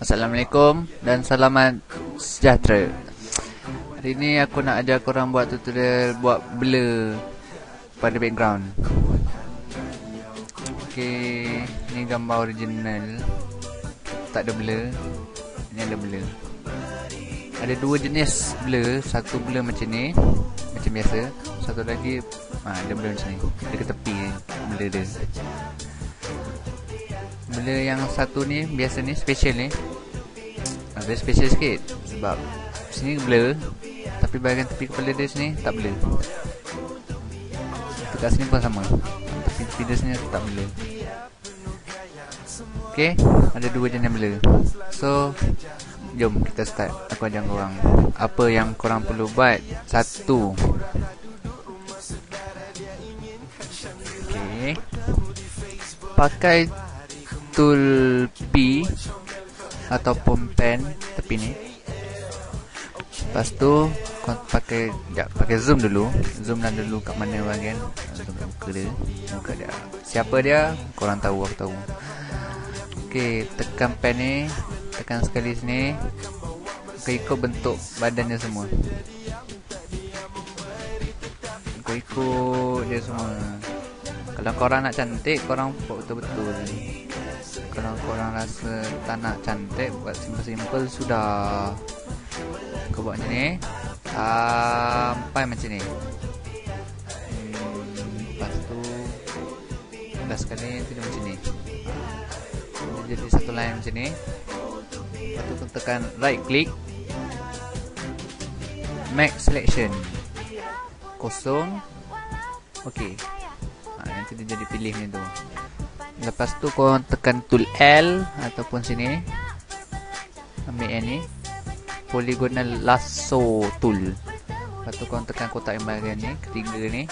Assalamualaikum dan selamat sejahtera. Hari ni aku nak ajar korang buat tutorial buat blur pada background. Okay, ni gambar original, tak ada blur. Ni ada blur. Ada dua jenis blur. Satu blur macam ni, macam biasa. Satu lagi ada blur macam ni, dia ke tepi blur dia. Blur yang satu ni biasa ni, special ni, dia special sikit sebab sini blur tapi bahagian tepi kepala dia sini tak blur. Dekat sini pun sama, tepi dia sini tak blur. Ok, ada dua jenis blur. So jom kita start. Aku ajar korang apa yang korang perlu buat. Satu, ok, pakai tool P ataupun pen tepi ni. Lepas tu kau pakai zoom dulu. Zoom dah dulu kat mana bahagian zoom muka dia. Muka dia, siapa dia korang tahu, aku tahu. Ok, tekan pen ni, tekan sekali sini, kau ikut bentuk badan dia semua. Kau ikut dia semua. Kalau korang nak cantik, korang buat betul-betul. Kalau korang rasa tak nak cantik, buat simple-simple sudah. Kau buat macam ni sampai macam ni. Lepas tu dah sekali tidak macam ni, jadi satu line macam ni. Lepas tu tekan right click, make selection kosong. Ok, nanti dia jadi pilih ni tu. Lepas tu kau tekan tool L ataupun sini, ambil yang ni, polygonal lasso tool. Lepas tu kau tekan kotak yang bahagian ni, ketiga ni.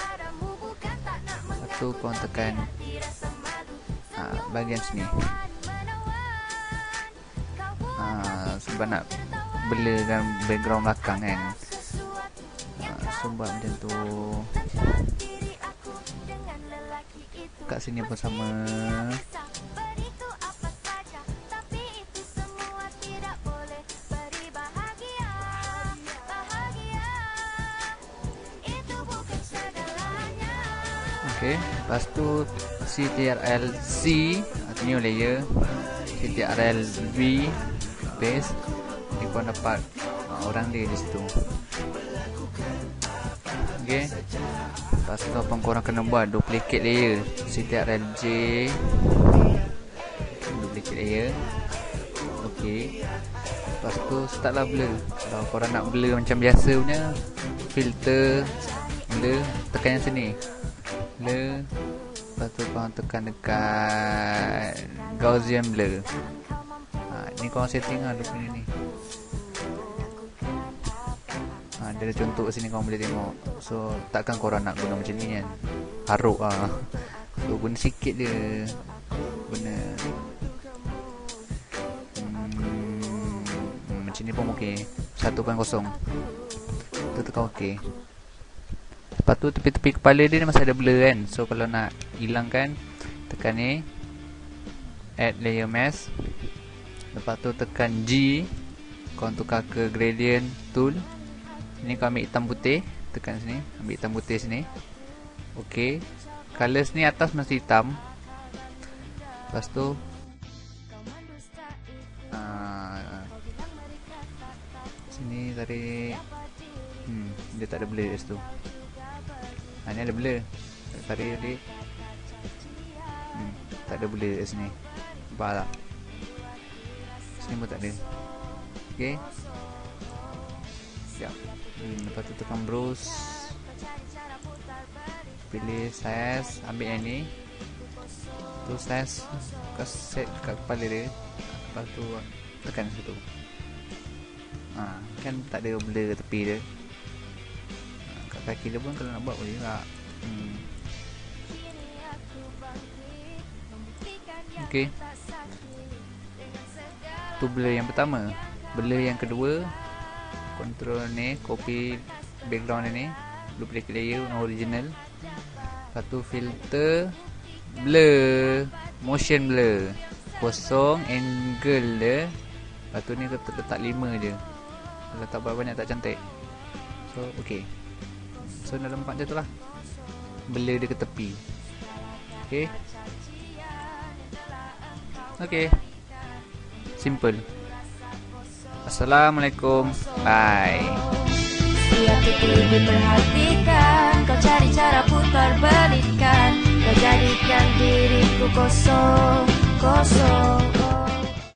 Lepas tu kau tekan bahagian sini, sebab nak blurkan background belakang kan. So buat macam tu. Kat sini pun sama. Okay, lepas tu CTRL C, new layer, CTRL V, paste. Ni kau dapat orang dia di situ. Okay, lepas tu apa korang kena buat, duplicate layer, CTRL J, duplicate layer. Ok, lepas tu start lah blur. Kalau korang nak blur macam biasa punya, filter, blur, tekan yang sini, blur. Lepas tu korang tekan dekat Gaussian blur. Ni korang setting lah dulu ni. Dia ada contoh sini, korang boleh tengok. So takkan korang nak guna macam ni kan, haruk lah. So guna sikit je, guna macam ni pun ok. 1.0 tu tekan ok. Lepas tu tepi-tepi kepala dia masih ada blur kan. So kalau nak hilangkan, tekan ni, add layer mask. Lepas tu tekan G, kau tukar ke gradient tool. Ni kau ambil hitam putih, tekan sini, ambil hitam putih sini. Ok, colors ni atas mesti hitam. Lepas tu sini tarik, dia tak ada blur kat situ. Ni ada blur, tarik tadi, tak ada blur kat sini. Nampak tak? Sini pun tak ada. Ok, siap. Lepas tu tekan browse, pilih size, ambil yang ni, tu size kau set kat kepala dia. Lepas tu tekan situ. Kan tak ada blur tepi dia. Kat kaki dia pun kalau nak buat boleh tak. Ok, tu blur yang pertama. Blur yang kedua, control ni, copy background ni, duplicate layer original. Lepas tu filter, blur, motion blur, kosong, angle dia Lepas tu ni kita letak 5 je. Kalau letak banyak tak cantik. So okay, so dalam macam tu lah, bela dia ke tepi. Okay, okay, simple. Assalamualaikum, bye. Setiap titik diperhatikan, kau cari cara putar balikan, kau jadikan diriku kosong, kosong.